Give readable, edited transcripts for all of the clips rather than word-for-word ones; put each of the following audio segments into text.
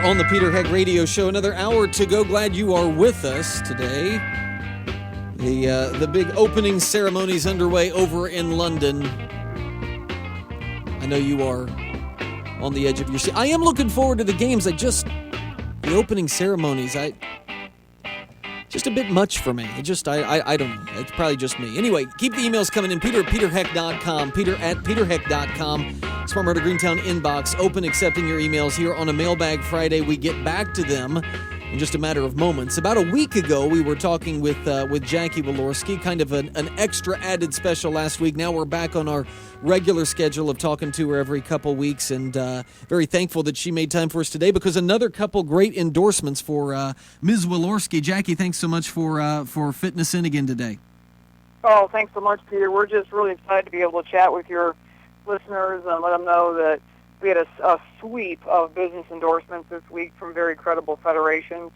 on the Peter Heck Radio Show. Another hour to go. Glad you are with us today. The big opening ceremonies underway over in London. I know you are on the edge of your seat. I am looking forward to the games. The opening ceremonies, just a bit much for me. I don't know. It's probably just me. Anyway, keep the emails coming in. Peter at peterheck.com. Peter at peterheck.com. Smart Motor Greentown inbox open, accepting your emails here on a Mailbag Friday. We get back to them in just a matter of moments. About a week ago, we were talking with Jackie Walorski, kind of an extra added special last week. Now we're back on our regular schedule of talking to her every couple weeks, and very thankful that she made time for us today because another couple great endorsements for Ms. Walorski. Jackie, thanks so much for fitting us in again today. Oh, thanks so much, Peter. We're just really excited to be able to chat with your listeners and let them know that we had a sweep of business endorsements this week from very credible federations.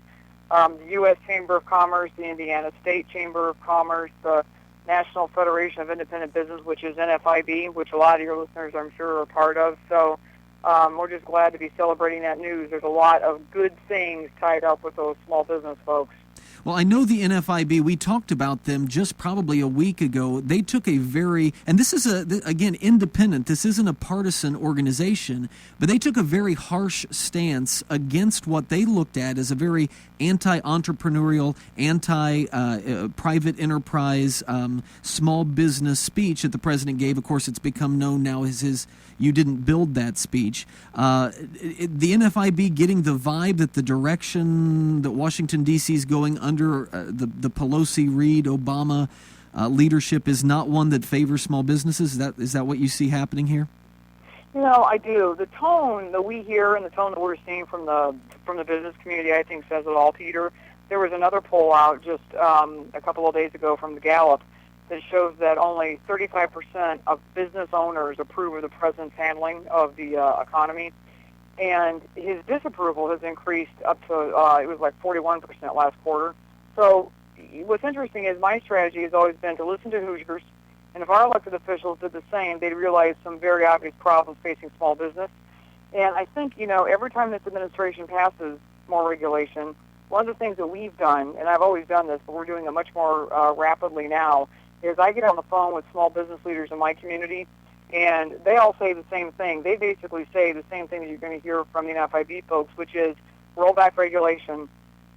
The U.S. Chamber of Commerce, the Indiana State Chamber of Commerce, the National Federation of Independent Business, which is NFIB, which a lot of your listeners, I'm sure, are a part of. So we're just glad to be celebrating that news. There's a lot of good things tied up with those small business folks. Well, I know the NFIB, we talked about them just probably a week ago. They took a and this is, again, independent. This isn't a partisan organization, but they took a very harsh stance against what they looked at as a very anti-entrepreneurial, anti-private enterprise, small business speech that the president gave. Of course, it's become known now as his "You didn't build that" speech. The NFIB getting the vibe that the direction that Washington, D.C. is going under the Pelosi, Reid, Obama leadership is not one that favors small businesses. Is that what you see happening here? You know, I do. The tone that we hear and the tone that we're seeing from the business community, I think, says it all, Peter. There was another poll out just a couple of days ago from the Gallup that shows that only 35% of business owners approve of the president's handling of the economy. And his disapproval has increased up to, it was like 41% last quarter. So what's interesting is my strategy has always been to listen to Hoosiers, and if our elected officials did the same, they'd realize some very obvious problems facing small business. And I think, every time this administration passes more regulation, one of the things that we've done, and I've always done this, but we're doing it much more rapidly now, is I get on the phone with small business leaders in my community, and they all say the same thing. They basically say the same thing that you're going to hear from the NFIB folks, which is roll back regulation,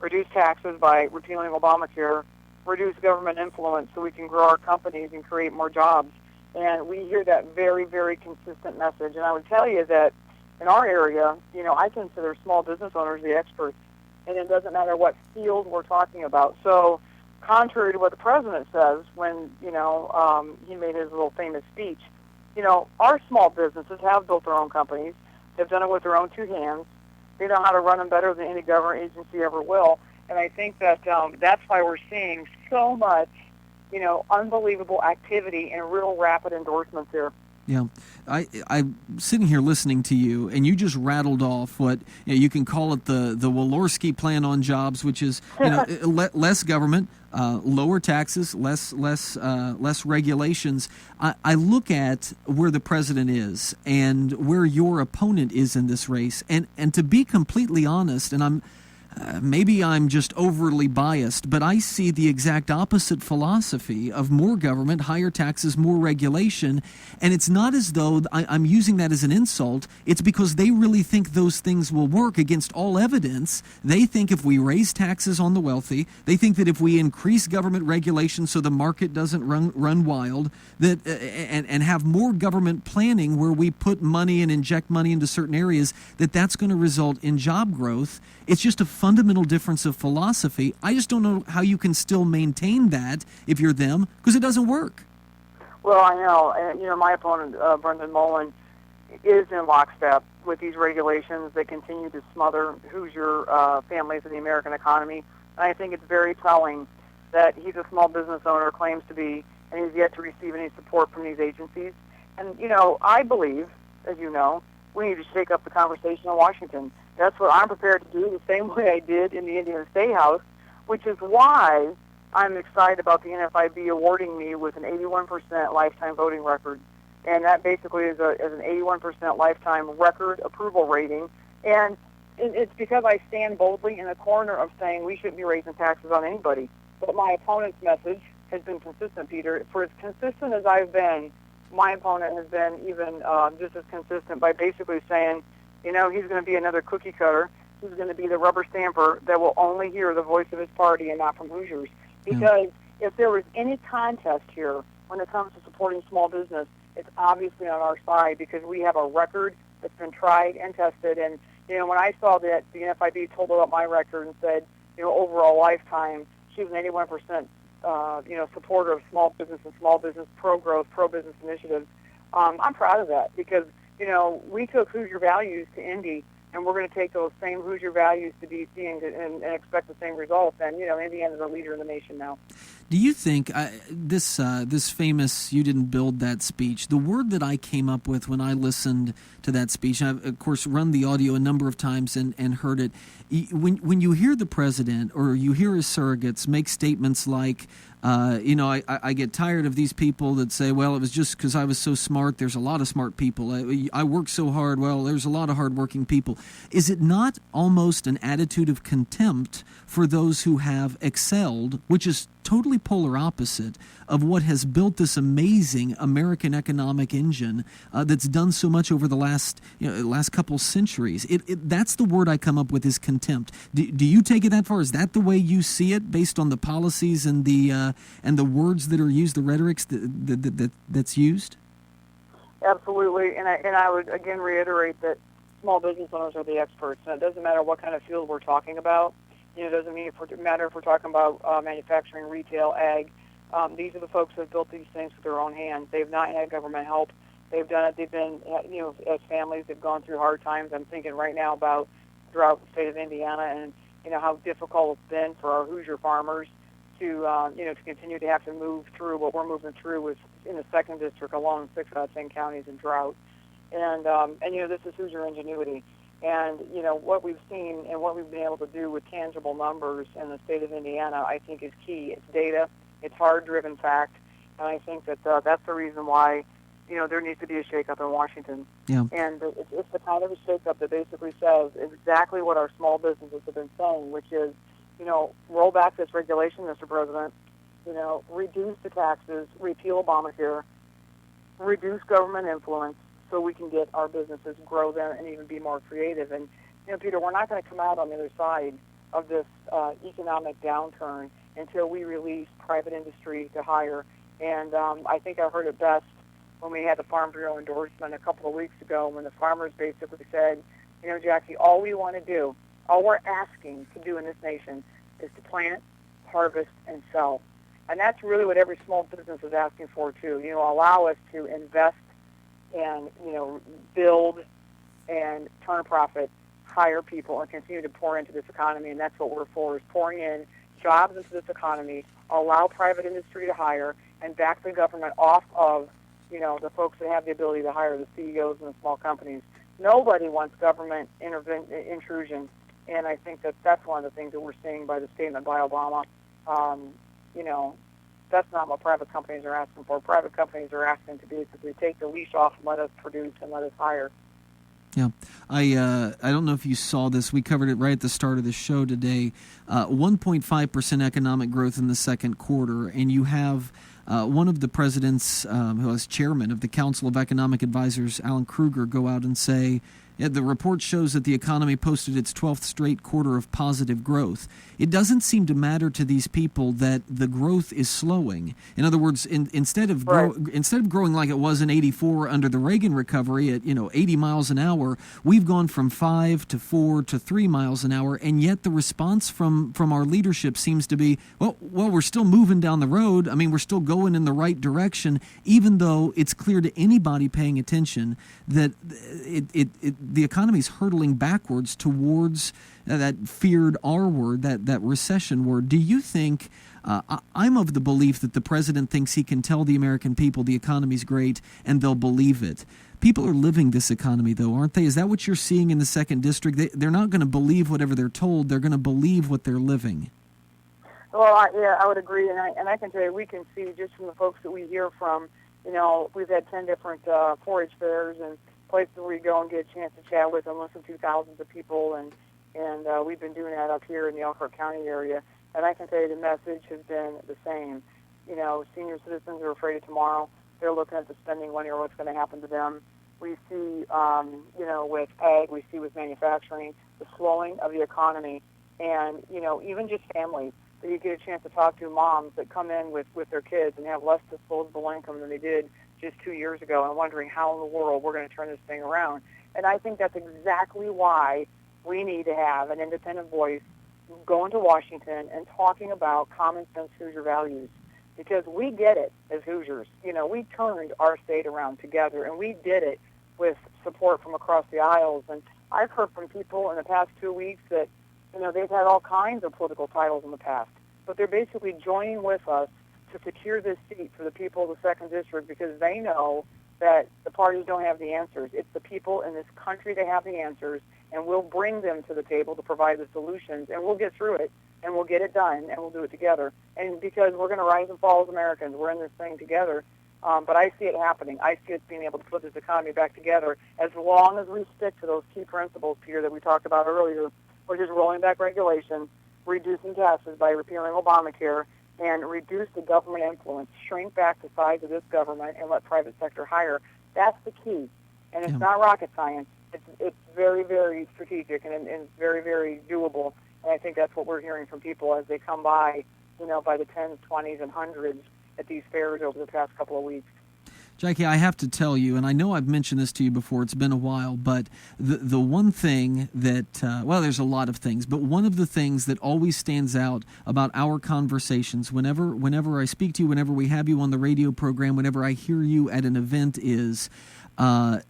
reduce taxes by repealing Obamacare, reduce government influence so we can grow our companies and create more jobs. And we hear that very, very consistent message. And I would tell you that in our area, I consider small business owners the experts, and it doesn't matter what field we're talking about. So contrary to what the president says when, he made his little famous speech, our small businesses have built their own companies. They've done it with their own two hands. They know how to run them better than any government agency ever will. And I think that that's why we're seeing so much, unbelievable activity and real rapid endorsements here. Yeah, I'm sitting here listening to you, and you just rattled off what you can call it the Walorski plan on jobs, which is less government, lower taxes, less regulations. I look at where the president is and where your opponent is in this race, and to be completely honest, and maybe I'm just overly biased, but I see the exact opposite philosophy of more government, higher taxes, more regulation, and it's not as though I'm using that as an insult. It's because they really think those things will work against all evidence. They think if we raise taxes on the wealthy, they think that if we increase government regulation so the market doesn't run wild, that and have more government planning where we put money and inject money into certain areas, that's going to result in job growth. It's just a fundamental difference of philosophy. I just don't know how you can still maintain that if you're them, because it doesn't work. Well, I know. And, my opponent, Brendan Mullen, is in lockstep with these regulations that continue to smother Hoosier families in the American economy. And I think it's very telling that he's a small business owner, claims to be, and he's yet to receive any support from these agencies. And, I believe, as you know, we need to shake up the conversation in Washington. That's what I'm prepared to do, the same way I did in the Indiana State House, which is why I'm excited about the NFIB awarding me with an 81% lifetime voting record. And that basically is an 81% lifetime record approval rating. And it's because I stand boldly in the corner of saying we shouldn't be raising taxes on anybody. But my opponent's message has been consistent, Peter. For as consistent as I've been, my opponent has been even just as consistent by basically saying, he's going to be another cookie cutter. He's going to be the rubber stamper that will only hear the voice of his party and not from Hoosiers. Because if there was any contest here when it comes to supporting small business, it's obviously on our side because we have a record that's been tried and tested. And, when I saw that the NFIB told about my record and said, overall lifetime, she was an 81% supporter of small business and small business pro-growth, pro-business initiatives. I'm proud of that because, we took Hoosier values to Indy, and we're going to take those same Hoosier values to D.C. and expect the same results. And, Indiana's a leader in the nation now. Do you think this famous "you didn't build that" speech, the word that I came up with when I listened to that speech, I've, of course, run the audio a number of times and heard it, when you hear the president or you hear his surrogates make statements like, I get tired of these people that say, well, it was just because I was so smart. There's a lot of smart people. I work so hard. Well, there's a lot of hardworking people. Is it not almost an attitude of contempt for those who have excelled, which is totally polar opposite of what has built this amazing American economic engine that's done so much over the last couple centuries? That's the word I come up with, is contempt. Do you take it that far? Is that the way you see it, based on the policies and the words that are used, the rhetorics that's used? Absolutely, and I would again reiterate that small business owners are the experts, and it doesn't matter what kind of field we're talking about. It doesn't matter if we're talking about manufacturing, retail, ag. These are the folks who have built these things with their own hands. They've not had government help. They've done it. They've been, as families, they've gone through hard times. I'm thinking right now about throughout the state of Indiana and, how difficult it's been for our Hoosier farmers to, to continue to have to move through what we're moving through with, in the 2nd District alone, 6 out of 10 counties in drought. And this is Hoosier ingenuity. And, what we've seen and what we've been able to do with tangible numbers in the state of Indiana, I think, is key. It's data. It's hard-driven fact. And I think that that's the reason why, there needs to be a shakeup in Washington. Yeah. And it's the kind of a shakeup that basically says exactly what our small businesses have been saying, which is, roll back this regulation, Mr. President, reduce the taxes, repeal Obamacare, reduce government influence, so we can get our businesses grow them and even be more creative. And, Peter, we're not going to come out on the other side of this economic downturn until we release private industry to hire. And I think I heard it best when we had the Farm Bureau endorsement a couple of weeks ago, when the farmers basically said, Jackie, all we want to do, all we're asking to do in this nation is to plant, harvest, and sell. And that's really what every small business is asking for, too. Allow us to invest and, build and turn a profit, hire people, and continue to pour into this economy. And that's what we're for, is pouring in jobs into this economy, allow private industry to hire, and back the government off of, the folks that have the ability to hire, the CEOs and the small companies. Nobody wants government intrusion. And I think that's one of the things that we're seeing by the statement by Obama. That's not what private companies are asking for. Private companies are asking to basically take the leash off and let us produce and let us hire. Yeah, I don't know if you saw this. We covered it right at the start of the show today. 1.5% economic growth in the second quarter, and you have one of the presidents, who is chairman of the Council of Economic Advisors, Alan Kruger, go out and say, the report shows that the economy posted its 12th straight quarter of positive growth. It doesn't seem to matter to these people that the growth is slowing. In other words, instead of growing like it was in '84 under the Reagan recovery at 80 miles an hour, we've gone from 5 to 4 to 3 miles an hour, and yet the response from our leadership seems to be, well, we're still moving down the road. I mean, we're still going in the right direction, even though it's clear to anybody paying attention that the economy is hurtling backwards towards that feared R word, that recession word. Do you think, I'm of the belief that the president thinks he can tell the American people the economy's great and they'll believe it. People are living this economy, though, aren't they? Is that what you're seeing in the 2nd District? They're not going to believe whatever they're told. They're going to believe what they're living. Well, I would agree, and I can tell you, we can see just from the folks that we hear from, we've had 10 different 4-H fairs and places where you go and get a chance to chat with and listen to thousands of people, and And we've been doing that up here in the Elkhart County area. And I can tell you the message has been the same. You know, senior citizens are afraid of tomorrow. They're looking at the spending money or what's going to happen to them. We see, you know, with ag, we see with manufacturing, the slowing of the economy. And, you know, even just families that you get a chance to talk to, moms that come in with their kids and have less disposable income than they did just 2 years ago, and wondering how in the world we're going to turn this thing around. And I think that's exactly why we need to have an independent voice going to Washington and talking about common sense Hoosier values, because we get it as Hoosiers. You know, we turned our state around together, and we did it with support from across the aisles. And I've heard from people in the past 2 weeks that, you know, they've had all kinds of political titles in the past, but they're basically joining with us to secure this seat for the people of the 2nd District, because they know that the parties don't have the answers. It's the people in this country that have the answers, and we'll bring them to the table to provide the solutions, and we'll get through it, and we'll get it done, and we'll do it together. And because we're going to rise and fall as Americans, we're in this thing together. But I see it happening. I see it being able to put this economy back together as long as we stick to those key principles, Peter, that we talked about earlier, which is rolling back regulation, reducing taxes by repealing Obamacare, and reduce the government influence, shrink back the size of this government, and let private sector hire. That's the key. And it's not rocket science. It's very, very strategic and very, very doable. And I think that's what we're hearing from people as they come by, you know, by the 10s, 20s, and 100s at these fairs over the past couple of weeks. Jackie, I have to tell you, and I know I've mentioned this to you before, it's been a while, but the one thing that, well, there's a lot of things, but one of the things that always stands out about our conversations, whenever I speak to you, whenever we have you on the radio program, whenever I hear you at an event is,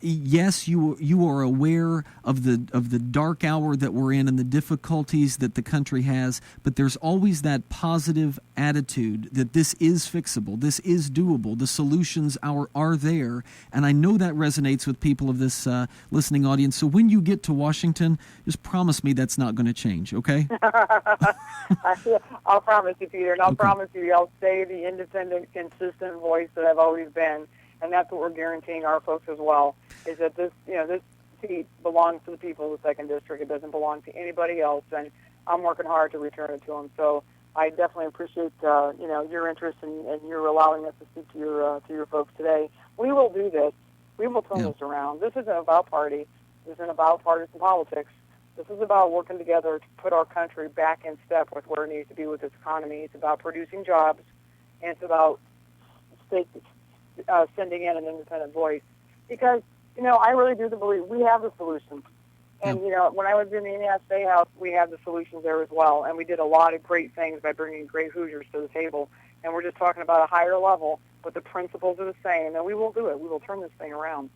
yes, you are aware of the dark hour that we're in and the difficulties that the country has, but there's always that positive attitude that this is fixable, this is doable, the solutions are there, and I know that resonates with people of this listening audience. So when you get to Washington, just promise me that's not going to change, okay? I'll promise you, Peter, and I'll promise you I'll stay the independent, consistent voice that I've always been. And that's what we're guaranteeing our folks as well, is that this seat belongs to the people of the 2nd District. It doesn't belong to anybody else, and I'm working hard to return it to them. So I definitely appreciate your interest and your allowing us to speak to your folks today. We will do this. We will turn this around. This isn't about party. This isn't about partisan politics. This is about working together to put our country back in step with where it needs to be with its economy. It's about producing jobs, and it's about sending in an independent voice, because, you know, I really do believe we have the solutions. And, you know, when I was in the Indiana State House, we had the solutions there as well, and we did a lot of great things by bringing great Hoosiers to the table. And we're just talking about a higher level, but the principles are the same, and we will do it. We will turn this thing around.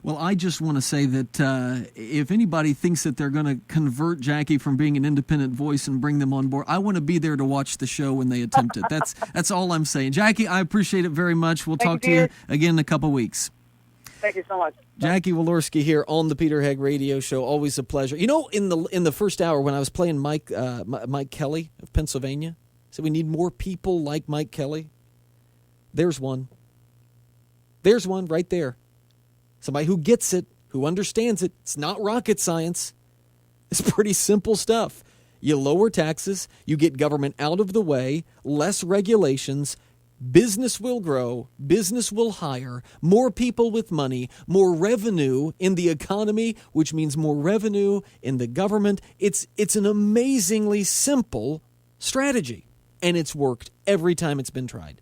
Well, I just want to say that if anybody thinks that they're going to convert Jackie from being an independent voice and bring them on board, I want to be there to watch the show when they attempt it. That's all I'm saying. Jackie, I appreciate it very much. We'll talk to you again in a couple weeks. Thank you so much. Jackie Walorski here on the Peter Hegg Radio Show. Always a pleasure. You know, in the first hour when I was playing Mike Kelly of Pennsylvania, said we need more people like Mike Kelly. There's one. There's one right there. Somebody who gets it, who understands it. It's not rocket science. It's pretty simple stuff. You lower taxes, you get government out of the way, less regulations, business will grow, business will hire, more people with money, more revenue in the economy, which means more revenue in the government. It's an amazingly simple strategy, and it's worked every time it's been tried.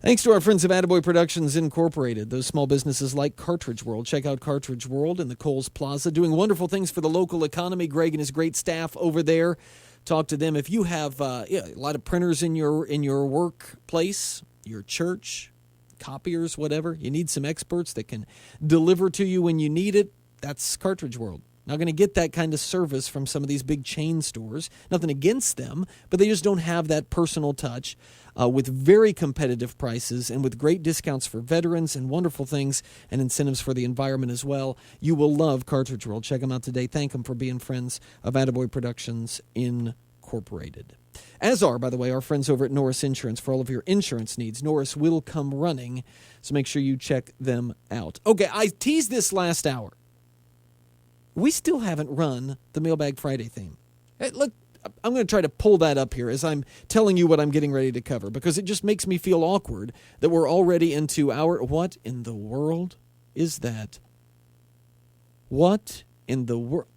Thanks to our friends of Attaboy Productions Incorporated, those small businesses like Cartridge World. Check out Cartridge World in the Kohl's Plaza, doing wonderful things for the local economy. Greg and his great staff over there. Talk to them. If you have a lot of printers in your workplace, your church, copiers, whatever, you need some experts that can deliver to you when you need it, that's Cartridge World. Not going to get that kind of service from some of these big chain stores. Nothing against them, but they just don't have that personal touch with very competitive prices and with great discounts for veterans and wonderful things and incentives for the environment as well. You will love Cartridge World. Check them out today. Thank them for being friends of Attaboy Productions Incorporated. As are, by the way, our friends over at Norris Insurance for all of your insurance needs. Norris will come running, so make sure you check them out. Okay, I teased this last hour. We still haven't run the Mailbag Friday theme. Look, I'm going to try to pull that up here as I'm telling you what I'm getting ready to cover, because it just makes me feel awkward that we're already into our... What in the world is that? What in the world?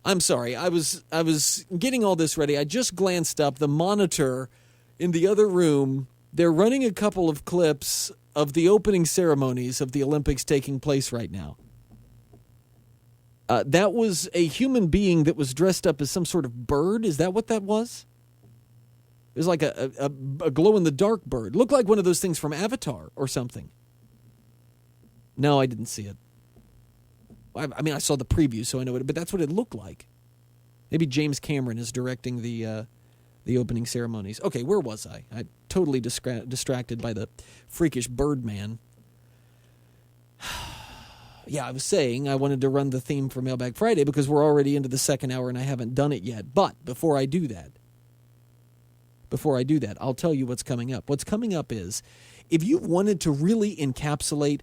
I'm sorry. I was getting all this ready. I just glanced up. The monitor in the other room, they're running a couple of clips of the opening ceremonies of the Olympics taking place right now. That was a human being that was dressed up as some sort of bird. Is that what that was? It was like a glow-in-the-dark bird. Looked like one of those things from Avatar or something. No, I didn't see it. I mean, I saw the preview, so I know it, but that's what it looked like. Maybe James Cameron is directing the opening ceremonies. Okay, where was I? I totally distracted by the freakish Birdman. Yeah, I was saying I wanted to run the theme for Mailbag Friday because we're already into the second hour and I haven't done it yet. But before I do that, I'll tell you what's coming up. What's coming up is, if you wanted to really encapsulate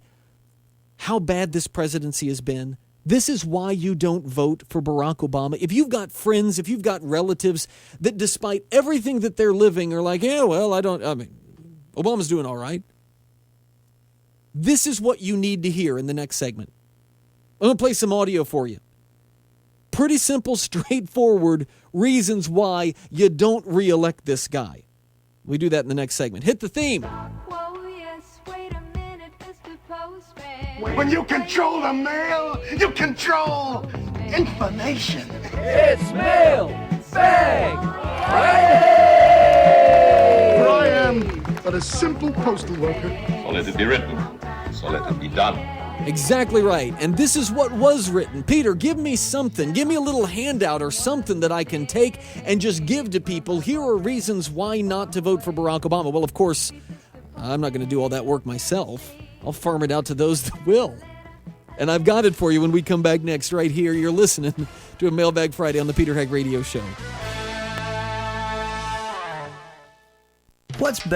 how bad this presidency has been, this is why you don't vote for Barack Obama. If you've got friends, if you've got relatives that despite everything that they're living are like, yeah, well, Obama's doing all right. This is what you need to hear in the next segment. I'm going to play some audio for you. Pretty simple, straightforward reasons why you don't re-elect this guy. We do that in the next segment. Hit the theme. Whoa, yes, wait a minute, Mr. Postman. When you control the mail, you control information. It's Mail Bag Friday! For I am but a simple postal worker. So let it be written. So let it be done. Exactly right. And this is what was written. Peter, give me something. Give me a little handout or something that I can take and just give to people. Here are reasons why not to vote for Barack Obama. Well, of course, I'm not going to do all that work myself. I'll farm it out to those that will. And I've got it for you when we come back next right here. You're listening to a Mailbag Friday on the Peter Hegg Radio Show. What's better?